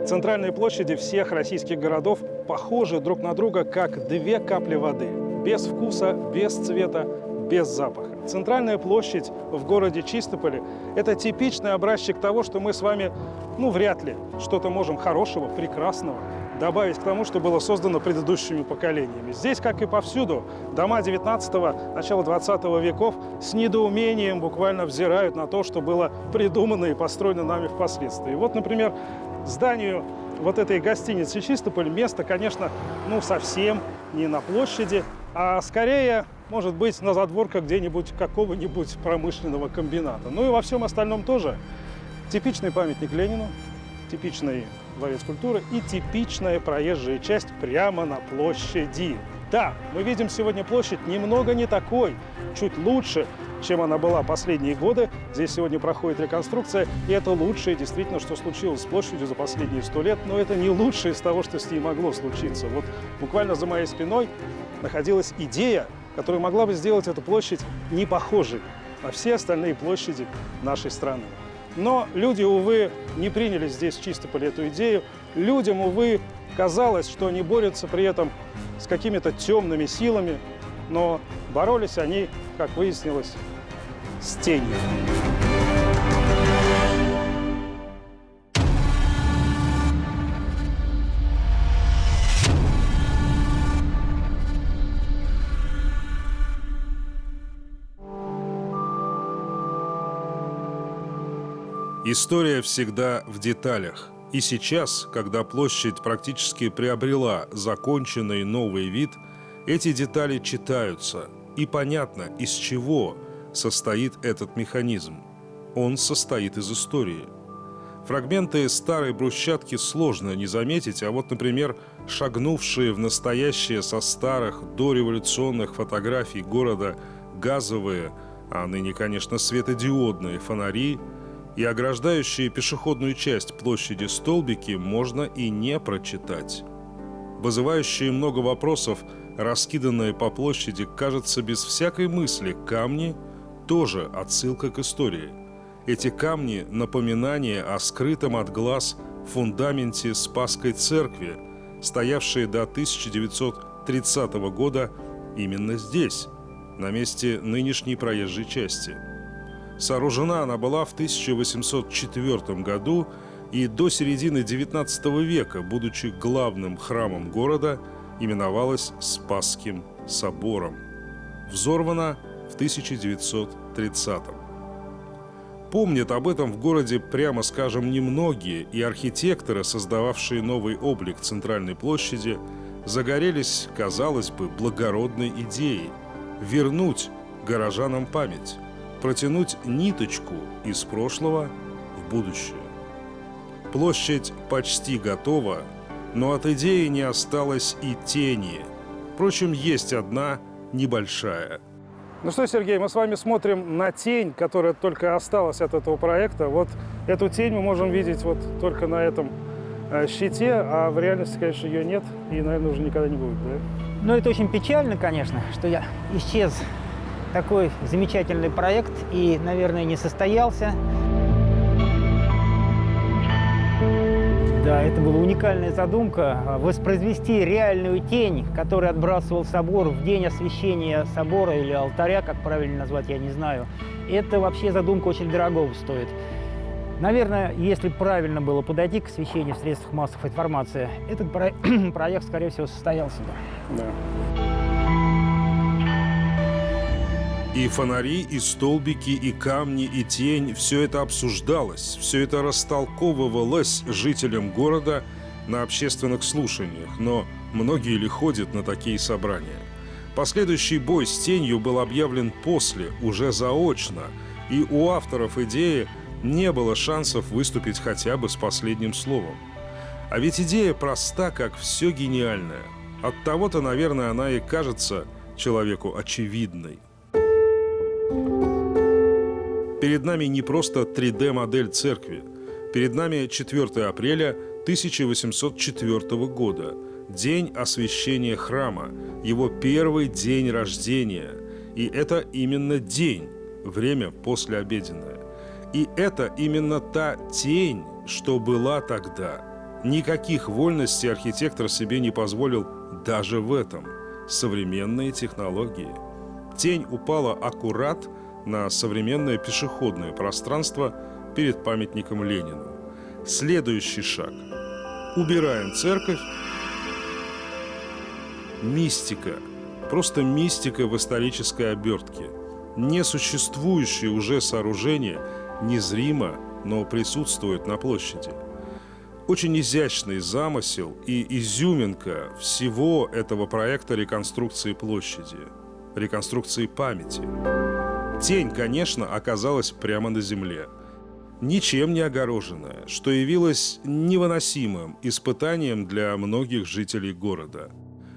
Центральные площади всех российских городов похожи друг на друга, как две капли воды. Без вкуса, без цвета, без запаха. Центральная площадь в городе Чистополе – это типичный образчик того, что мы с вами, вряд ли что-то можем хорошего, прекрасного добавить к тому, что было создано предыдущими поколениями. Здесь, как и повсюду, дома 19-го, начала 20 веков с недоумением буквально взирают на то, что было придумано и построено нами впоследствии. Вот, например, зданию вот этой гостиницы «Чистополь» место, конечно, совсем не на площади, а скорее, может быть, на задворках где-нибудь какого-нибудь промышленного комбината. И во всем остальном тоже. Типичный памятник Ленину, типичный дворец культуры и типичная проезжая часть прямо на площади. Да, мы видим сегодня площадь немного не такой, чуть лучше, чем она была последние годы. Здесь сегодня проходит реконструкция, и это лучшее действительно, что случилось с площадью за последние 100 лет, но это не лучшее из того, что с ней могло случиться. Вот буквально за моей спиной находилась идея, которая могла бы сделать эту площадь не похожей на все остальные площади нашей страны. Но люди, увы, не приняли здесь в Чистополе эту идею. Людям, увы, казалось, что они борются при этом с какими-то темными силами, но боролись они, как выяснилось, с тенью. История всегда в деталях. И сейчас, когда площадь практически приобрела законченный новый вид, эти детали читаются, и понятно, из чего состоит этот механизм. Он состоит из истории. Фрагменты старой брусчатки сложно не заметить, а вот, например, шагнувшие в настоящее со старых дореволюционных фотографий города газовые, а ныне, конечно, светодиодные фонари и ограждающие пешеходную часть площади столбики можно и не прочитать. Вызывающие много вопросов, раскиданные по площади, кажется, без всякой мысли, камни – тоже отсылка к истории. Эти камни – напоминание о скрытом от глаз фундаменте Спасской церкви, стоявшей до 1930 года именно здесь, на месте нынешней проезжей части. Сооружена она была в 1804 году и до середины XIX века, будучи главным храмом города, именовалась Спасским собором. Взорвана в 1930. Помнят об этом в городе, прямо скажем, немногие, и архитекторы, создававшие новый облик Центральной площади, загорелись, казалось бы, благородной идеей – вернуть горожанам память, протянуть ниточку из прошлого в будущее. Площадь почти готова, но от идеи не осталось и тени. Впрочем, есть одна небольшая. Ну что, Сергей, мы с вами смотрим на тень, которая только осталась от этого проекта. Вот эту тень мы можем видеть вот только на этом щите, а в реальности, конечно, ее нет и, наверное, уже никогда не будет, да? Ну, это очень печально, конечно, что исчез такой замечательный проект и, наверное, не состоялся. Да, это была уникальная задумка – воспроизвести реальную тень, которую отбрасывал собор в день освящения собора или алтаря, как правильно назвать, я не знаю. Это вообще задумка очень дорогого стоит. Наверное, если правильно было подойти к освещению в средствах массовой информации, этот проект, скорее всего, состоялся бы. Да. И фонари, и столбики, и камни, и тень – все это обсуждалось, все это растолковывалось жителям города на общественных слушаниях, но многие ли ходят на такие собрания? Последующий бой с тенью был объявлен после, уже заочно, и у авторов идеи не было шансов выступить хотя бы с последним словом. А ведь идея проста, как все гениальное. Оттого-то, наверное, она и кажется человеку очевидной. Перед нами не просто 3D-модель церкви. Перед нами 4 апреля 1804 года, день освящения храма, его первый день рождения. И это именно день, время послеобеденное. И это именно та тень, что была тогда. Никаких вольностей архитектор себе не позволил даже в этом. Современные технологии. Тень упала аккурат на современное пешеходное пространство перед памятником Ленину. Следующий шаг. Убираем церковь. Мистика. Просто мистика в исторической обертке. Несуществующее уже сооружение незримо, но присутствует на площади. Очень изящный замысел и изюминка всего этого проекта реконструкции площади, реконструкции памяти. Тень, конечно, оказалась прямо на земле, ничем не огороженная, что явилось невыносимым испытанием для многих жителей города.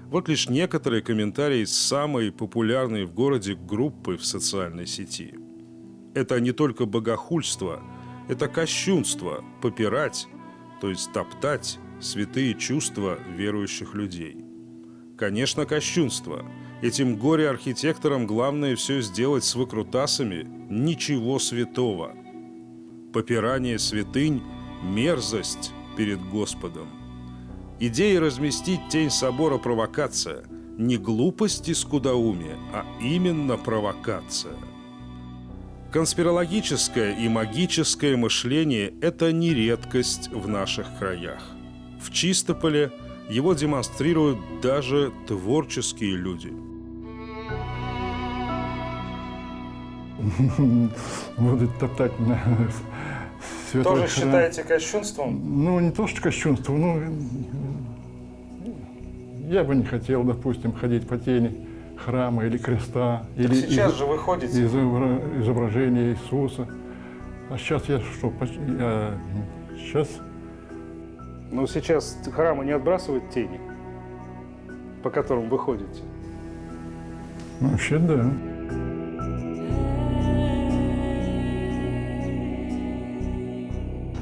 Вот лишь некоторые комментарии самой популярной в городе группы в социальной сети. Это не только богохульство, это кощунство попирать, то есть топтать святые чувства верующих людей. Конечно, кощунство. Этим горе-архитекторам главное все сделать с выкрутасами. Ничего святого. Попирание святынь – мерзость перед Господом. Идея разместить тень собора – провокация. Не глупость и скудоумие, а именно провокация. Конспирологическое и магическое мышление – это не редкость в наших краях. В Чистополе его демонстрируют даже творческие люди. Будут топтать на святой Тоже храм. считаете кощунством? Ну, не то, что кощунство, я бы не хотел, допустим, ходить по тени храма или креста, или Сейчас же вы ходите. изображения Иисуса. А сейчас я что? Сейчас Но сейчас храмы не отбрасывают тени, по которым вы ходите? вообще да.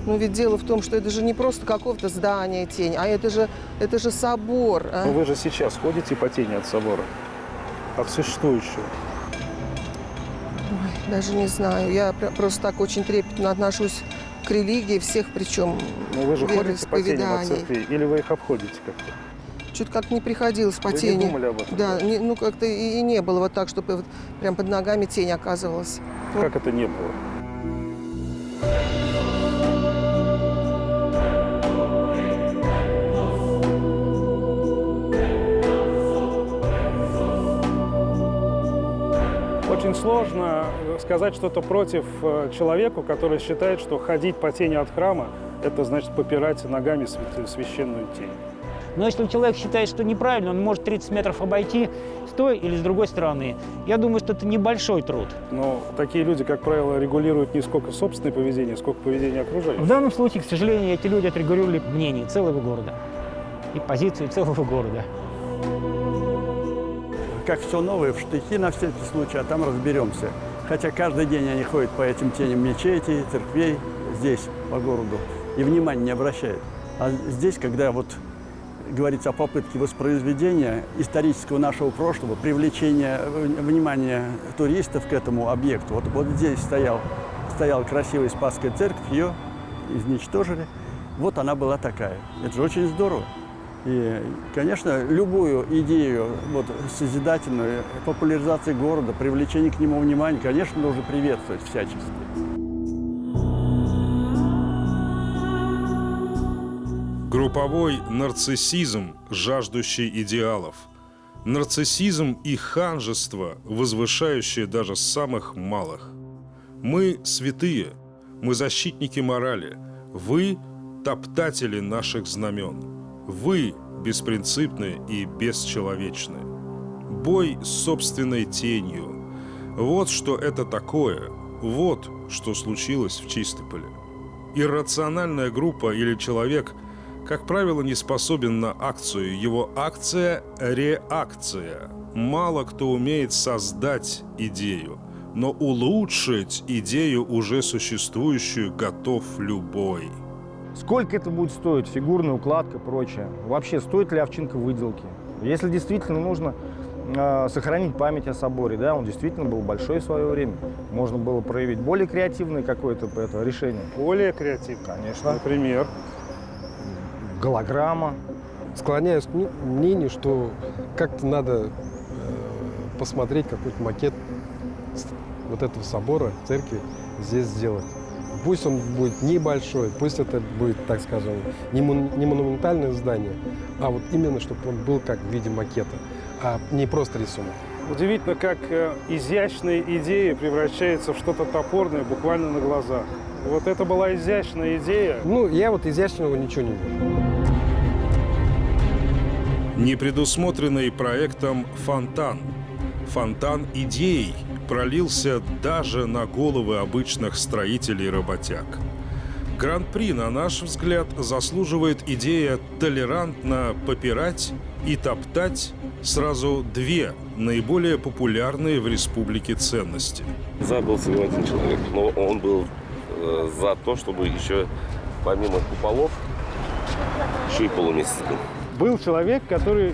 Но ведь дело в том, что это же не просто какого-то здания тень, а это же собор. А? Но вы же сейчас ходите по тени от собора, от существующего. Ой, даже не знаю. Я просто так очень трепетно отношусь к религии всех, причем Но вы же ходите по теням от вероисповеданий. церкви, или вы их обходите как-то? Чуть как не приходилось по Вы тени. не думали об этом? Да, ну как-то и не было вот так, чтобы вот прям под ногами тень оказывалась. Как это не было? Очень сложно сказать что-то против человеку, который считает, что ходить по тени от храма – это значит попирать ногами священную тень. Но если человек считает, что неправильно, он может 30 метров обойти с той или с другой стороны. Я думаю, что это небольшой труд. Но такие люди, как правило, регулируют не сколько собственное поведение, сколько поведение окружающих. В данном случае, к сожалению, эти люди отрегулировали мнение целого города и позицию целого города. Как все новое, в штыки на всякий случай, а там разберемся. Хотя каждый день они ходят по этим теням мечетей, церквей здесь, по городу, и внимания не обращают. А здесь, когда вот говорится о попытке воспроизведения исторического нашего прошлого, привлечения внимания туристов к этому объекту, вот здесь стояла красивая Спасская церковь, ее изничтожили. Вот она была такая. Это же очень здорово. И, конечно, любую идею вот, созидательную, популяризации города, привлечения к нему внимания, конечно, нужно приветствовать всячески. Групповой нарциссизм, жаждущий идеалов. Нарциссизм и ханжество, возвышающее даже самых малых. Мы святые, мы защитники морали. Вы – топтатели наших знамен. Вы беспринципны и бесчеловечны. Бой с собственной тенью. Вот что это такое. Вот что случилось в Чистополе. Иррациональная группа или человек, как правило, не способен на акцию. Его акция – реакция. Мало кто умеет создать идею, но улучшить идею, уже существующую, готов любой. Сколько это будет стоить, фигурная укладка и прочее? Вообще, стоит ли овчинка выделки? Если действительно нужно сохранить память о соборе, да, он действительно был большой в свое время. Можно было проявить более креативное какое-то решение. Более креативно? Конечно. Например? голограмма. Склоняюсь к мнению, что как-то надо посмотреть какой-то макет вот этого собора, церкви здесь сделать. Пусть он будет небольшой, пусть это будет, так скажем, не монументальное здание, а вот именно, чтобы он был как в виде макета, а не просто рисунок. Удивительно, как изящные идеи превращаются в что-то топорное буквально на глазах. Вот это была изящная идея. Ну, я вот изящного ничего не вижу. Непредусмотренный проектом фонтан. Фонтан идей пролился даже на головы обычных строителей и работяг. Гран-при, на наш взгляд, заслуживает идея толерантно попирать и топтать сразу две наиболее популярные в республике ценности. За был всего один человек, но он был за то, чтобы еще помимо куполов еще и полумесяц был. Был человек, который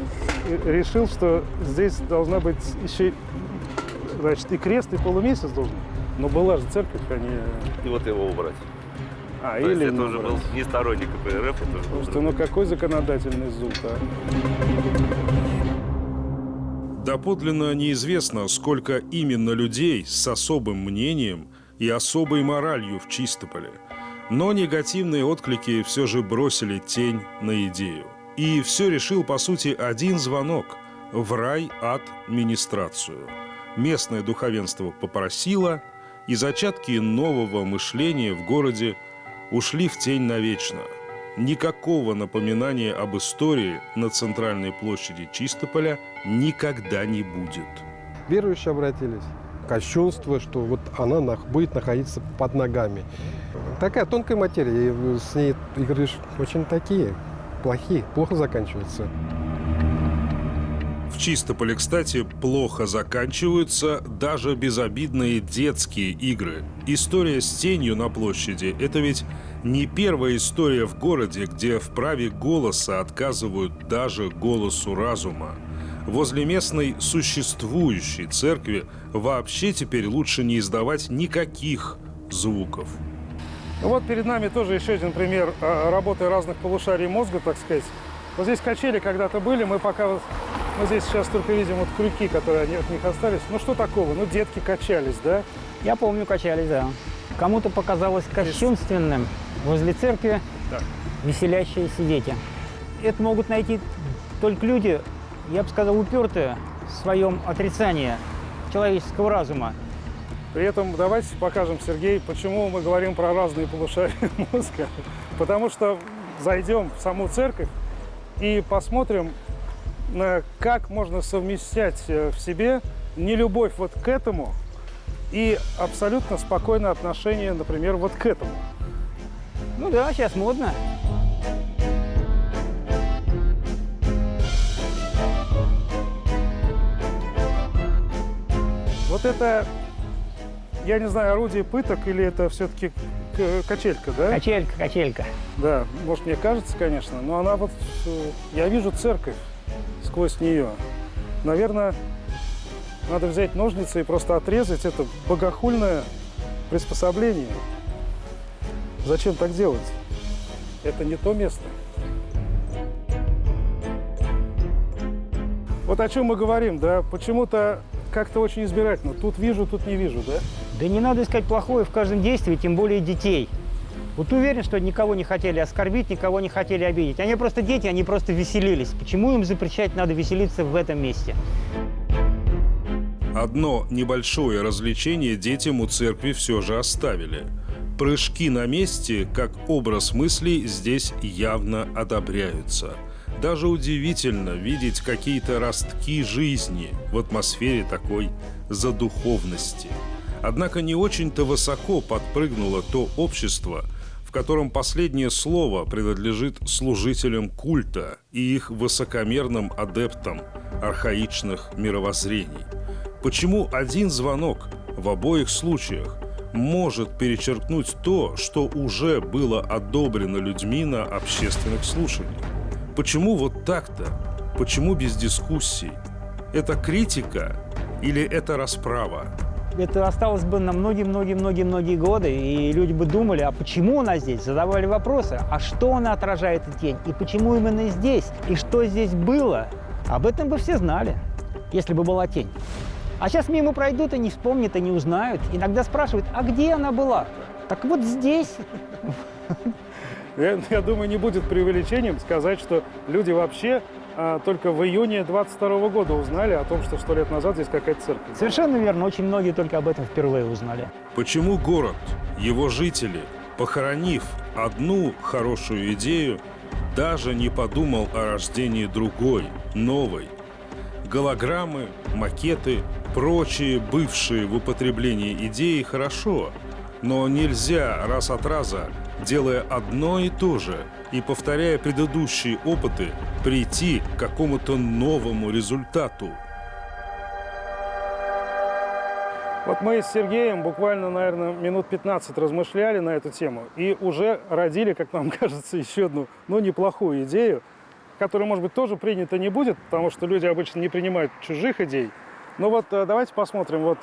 решил, что здесь должна быть еще, значит, и крест, и полумесяц должен. Но была же церковь, а не... И вот его убрать. А, то или есть это уже был не сторонник КПРФ, это уже был Слушайте, ну какой законодательный зуд, а? Доподлинно неизвестно, сколько именно людей с особым мнением и особой моралью в Чистополе. Но негативные отклики все же бросили тень на идею. И все решил, по сути, один звонок в райадминистрацию. Местное духовенство попросило, и зачатки нового мышления в городе ушли в тень навечно. Никакого напоминания об истории на центральной площади Чистополя никогда не будет. Верующие обратились. Кощунство, что вот она будет находиться под ногами. Такая тонкая материя, и с ней игры очень такие плохие, плохо заканчиваются. В Чистополе, кстати, плохо заканчиваются даже безобидные детские игры. История с тенью на площади – это ведь не первая история в городе, где в праве голоса отказывают даже голосу разума. Возле местной существующей церкви вообще теперь лучше не издавать никаких звуков. Ну вот перед нами тоже еще один пример работы разных полушарий мозга, так сказать. Вот здесь качели когда-то были, мы здесь сейчас только видим вот крюки, которые от них остались. Ну что такого? Ну детки качались, да? Я помню, качались, да. Кому-то показалось кощунственным возле церкви веселящиеся дети. Это могут найти только люди, я бы сказал, упертые в своем отрицании человеческого разума. При этом давайте покажем, Сергей, почему мы говорим про разные полушария мозга. Потому что зайдем в саму церковь и посмотрим, как можно совмещать в себе нелюбовь вот к этому и абсолютно спокойное отношение, например, вот к этому. Ну да, сейчас модно. Вот это, я не знаю, орудие пыток или это все-таки качелька, да? Качелька. Да, может, мне кажется, конечно, но она вот, я вижу церковь сквозь нее. Наверное, надо взять ножницы и просто отрезать это богохульное приспособление. Зачем так делать? Это не то место. Вот о чем мы говорим, да? Почему-то как-то очень избирательно. Тут вижу, тут не вижу, да? Да не надо искать плохое в каждом действии, тем более детей. Вот уверен, что никого не хотели оскорбить, никого не хотели обидеть. Они просто дети, они просто веселились. Почему им запрещать надо веселиться в этом месте? Одно небольшое развлечение детям у церкви все же оставили. Прыжки на месте, как образ мыслей, здесь явно одобряются. Даже удивительно видеть какие-то ростки жизни в атмосфере такой задуховности. Однако не очень-то высоко подпрыгнуло то общество, в котором последнее слово принадлежит служителям культа и их высокомерным адептам архаичных мировоззрений. Почему один звонок в обоих случаях может перечеркнуть то, что уже было одобрено людьми на общественных слушаниях? Почему вот так-то? Почему без дискуссий? Это критика или это расправа? это осталось бы на многие-многие-многие-многие годы, и люди бы думали, а почему она здесь? Задавали вопросы, а что она отражает, эта тень, и почему именно здесь, и что здесь было? Об этом бы все знали, если бы была тень. А сейчас мимо пройдут и не вспомнят, и не узнают. Иногда спрашивают, а где она была? Так вот здесь. Я думаю, не будет преувеличением сказать, что люди вообще только в июне 22 года узнали о том, что 100 лет назад здесь какая-то церковь. Совершенно верно. Очень многие только об этом впервые узнали. Почему город, его жители, похоронив одну хорошую идею, даже не подумал о рождении другой, новой? Голограммы, макеты, прочие бывшие в употреблении идеи хорошо, но нельзя раз от раза, делая одно и то же и повторяя предыдущие опыты, прийти к какому-то новому результату. Вот мы с Сергеем буквально, наверное, минут 15 размышляли на эту тему и уже родили, как нам кажется, еще одну, неплохую идею, которая, может быть, тоже принята не будет, потому что люди обычно не принимают чужих идей. Но вот давайте посмотрим.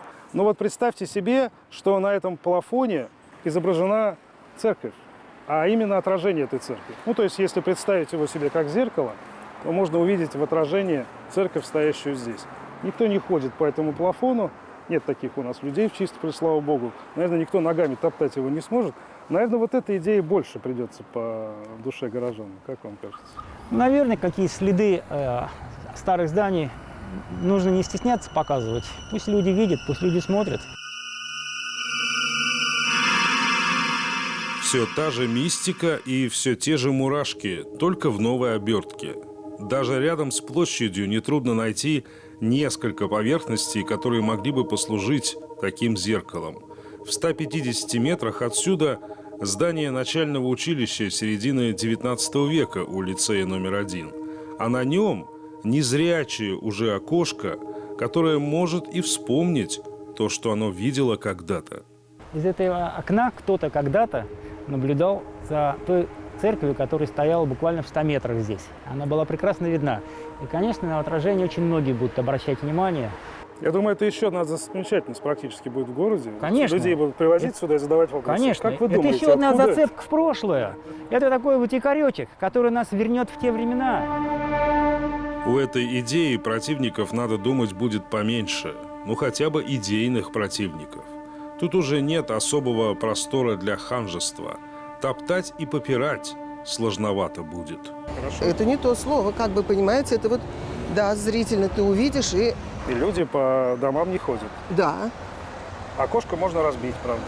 Представьте себе, что на этом плафоне изображена церковь, а именно отражение этой церкви. То есть, если представить его себе как зеркало, то можно увидеть в отражении церковь, стоящую здесь. Никто не ходит по этому плафону, нет таких у нас людей в Чистополе, слава богу. Наверное, никто ногами топтать его не сможет. Наверное, вот эта идея больше придется по душе горожанам. Как вам кажется? Наверное, какие следы старых зданий нужно не стесняться показывать. Пусть люди видят, пусть люди смотрят. Все та же мистика и все те же мурашки, только в новой обертке. Даже рядом с площадью нетрудно найти несколько поверхностей, которые могли бы послужить таким зеркалом. В 150 метрах отсюда здание начального училища середины XIX века у лицея номер 1. А на нем незрячее уже окошко, которое может и вспомнить то, что оно видело когда-то. Из этого окна кто-то когда-то наблюдал за той церковью, которая стояла буквально в 100 метрах здесь. Она была прекрасно видна. И, конечно, на отражение очень многие будут обращать внимание. Я думаю, это еще одна достопримечательность практически будет в городе. Конечно. Людей будут привозить сюда и задавать вопросы. Конечно. Как вы думаете, это еще одна откуда зацепка в прошлое. Это такой вот якоречек, который нас вернет в те времена. У этой идеи противников, надо думать, будет поменьше. Хотя бы идейных противников. Тут уже нет особого простора для ханжества. Топтать и попирать сложновато будет. Хорошо. Это не то слово, как бы, понимаете, это вот, да, зрительно ты увидишь и... И люди по домам не ходят. Да. Окошко можно разбить, правда.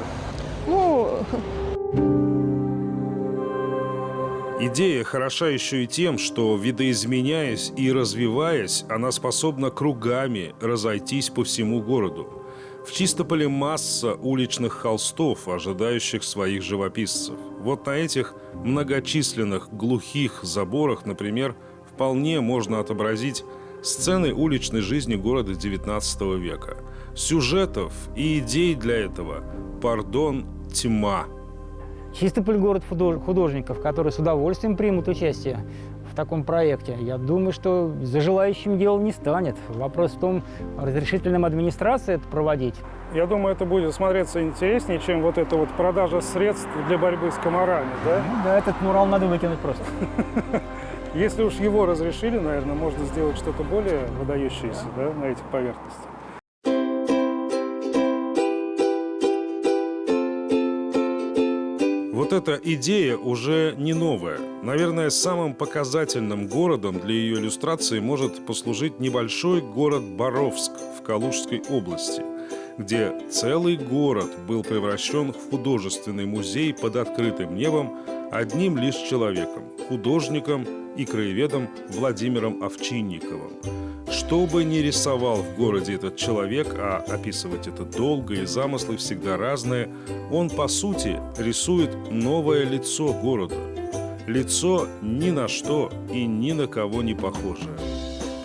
Идея хороша еще и тем, что, видоизменяясь и развиваясь, она способна кругами разойтись по всему городу. В Чистополе масса уличных холстов, ожидающих своих живописцев. Вот на этих многочисленных глухих заборах, например, вполне можно отобразить сцены уличной жизни города XIX века. Сюжетов и идей для этого, тьма. Чистополь – город художников, которые с удовольствием примут участие в таком проекте. Я думаю, что за желающим дело не станет. Вопрос в том, разрешит ли нам администрация это проводить. Я думаю, это будет смотреться интереснее, чем вот эта вот продажа средств для борьбы с комарами, да? Да, этот мурал надо выкинуть просто. Если уж его разрешили, наверное, можно сделать что-то более выдающееся, да, на этих поверхностях. Вот эта идея уже не новая. Наверное, самым показательным городом для ее иллюстрации может послужить небольшой город Боровск в Калужской области, где целый город был превращен в художественный музей под открытым небом одним лишь человеком – художником и краеведом Владимиром Овчинниковым. Что бы ни рисовал в городе этот человек, а описывать это долго и замыслы всегда разные, он, по сути, рисует новое лицо города. Лицо ни на что и ни на кого не похожее.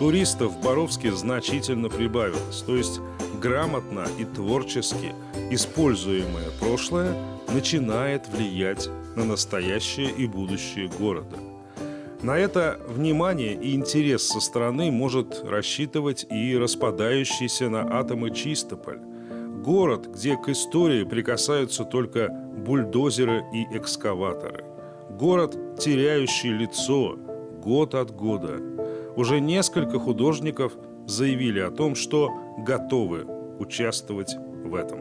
Туристов в Боровске значительно прибавилось, то есть грамотно и творчески используемое прошлое начинает влиять на настоящее и будущее города. На это внимание и интерес со стороны может рассчитывать и распадающийся на атомы Чистополь. Город, где к истории прикасаются только бульдозеры и экскаваторы. Город, теряющий лицо год от года. Уже несколько художников заявили о том, что готовы участвовать в этом.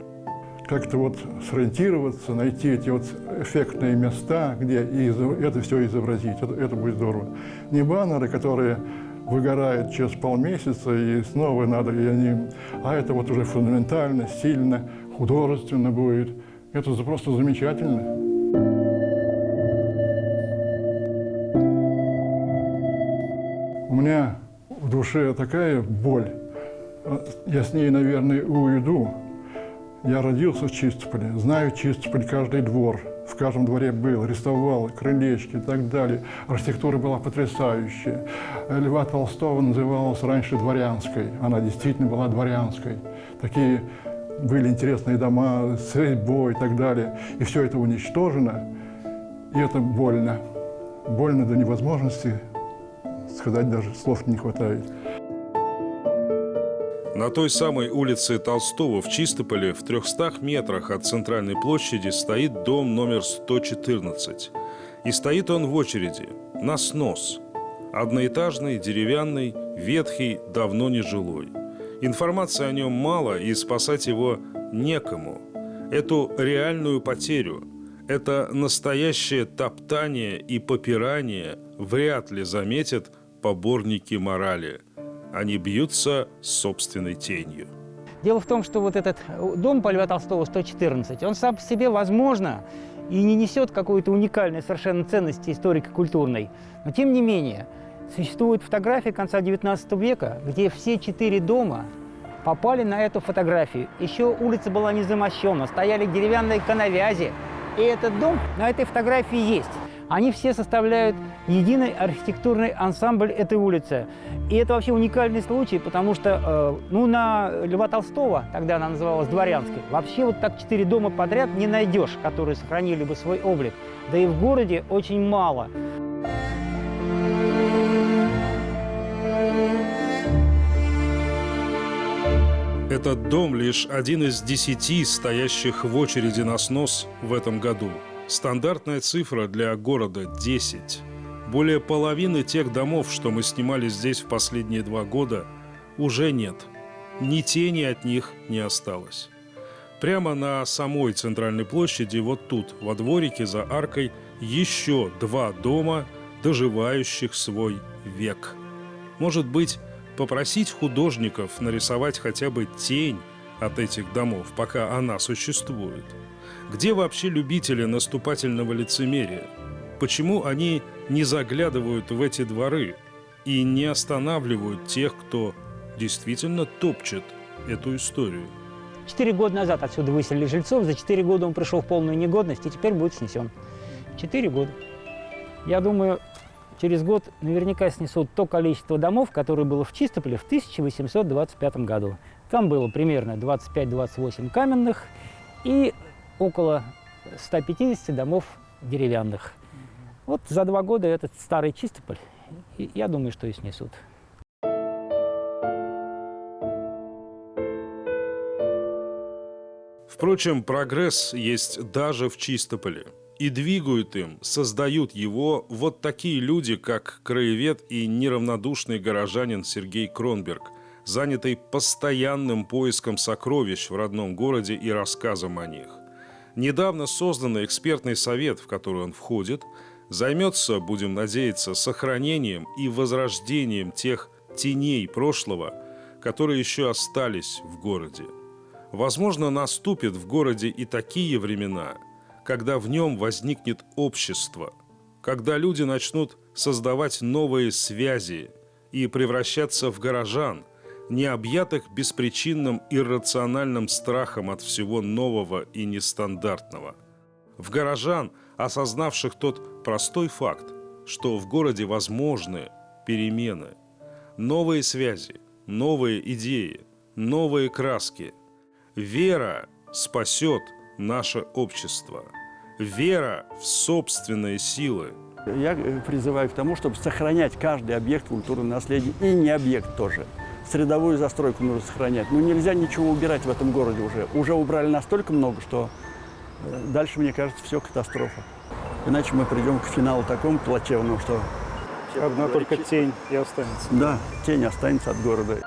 Как-то вот сориентироваться, найти эти вот эффектные места, где это все изобразить. Это будет здорово. Не баннеры, которые выгорают через полмесяца, и снова надо, а это вот уже фундаментально, сильно, художественно будет. Это просто замечательно. У меня в душе такая боль. Я с ней, наверное, уйду. Я родился в Чистополе, знаю Чистополь, каждый двор. В каждом дворе был, рисовал, крылечки и так далее. Архитектура была потрясающая. Льва Толстого называлась раньше дворянской. Она действительно была дворянской. Такие были интересные дома с резьбой и так далее. И все это уничтожено. И это больно. Больно до невозможности. Сказать даже слов не хватает. На той самой улице Толстого в Чистополе в 300 метрах от центральной площади стоит дом номер 114. И стоит он в очереди, на снос. Одноэтажный, деревянный, ветхий, давно нежилой. Информации о нем мало, и спасать его некому. Эту реальную потерю, это настоящее топтание и попирание вряд ли заметят поборники морали. Они бьются с собственной тенью. Дело в том, что вот этот дом по Льва Толстого 114, он сам по себе, возможно, и не несет какой-то уникальной совершенно ценности историко-культурной. Но тем не менее, существует фотография конца XIX века, где все 4 дома попали на эту фотографию. Еще улица была не замощена, стояли деревянные коновязи. И этот дом на этой фотографии есть. Они все составляют единый архитектурный ансамбль этой улицы. И это вообще уникальный случай, потому что на Льва Толстого, тогда она называлась Дворянской, вообще вот так 4 дома подряд не найдешь, которые сохранили бы свой облик. Да и в городе очень мало. Этот дом лишь один из 10 стоящих в очереди на снос в этом году. Стандартная цифра для города – 10. Более половины тех домов, что мы снимали здесь в последние 2 года, уже нет. Ни тени от них не осталось. Прямо на самой центральной площади, вот тут, во дворике за аркой, еще 2 дома, доживающих свой век. Может быть, попросить художников нарисовать хотя бы тень от этих домов, пока она существует? Где вообще любители наступательного лицемерия? Почему они не заглядывают в эти дворы и не останавливают тех, кто действительно топчет эту историю? 4 года назад отсюда выселили жильцов, за 4 года он пришел в полную негодность и теперь будет снесен. 4 года. Я думаю, через год наверняка снесут то количество домов, которое было в Чистополе в 1825 году. Там было примерно 25-28 каменных и около 150 домов деревянных. Вот за 2 года этот старый Чистополь, я думаю, что и снесут. Впрочем, прогресс есть даже в Чистополе. И двигают им, создают его вот такие люди, как краевед и неравнодушный горожанин Сергей Кронберг, занятый постоянным поиском сокровищ в родном городе и рассказом о них. Недавно созданный экспертный совет, в который он входит, займется, будем надеяться, сохранением и возрождением тех теней прошлого, которые еще остались в городе. Возможно, наступят в городе и такие времена, когда в нем возникнет общество, когда люди начнут создавать новые связи и превращаться в горожан, не объятых беспричинным иррациональным страхом от всего нового и нестандартного. В горожан, осознавших тот простой факт, что в городе возможны перемены, новые связи, новые идеи, новые краски. Вера спасет наше общество. Вера в собственные силы. Я призываю к тому, чтобы сохранять каждый объект культурного наследия и не объект тоже. средовую застройку нужно сохранять. Ну, нельзя ничего убирать в этом городе уже. Уже убрали настолько много, что дальше, мне кажется, все катастрофа. Иначе мы придем к финалу такому плачевному, что... Одна только тень и останется. Да, тень останется от города.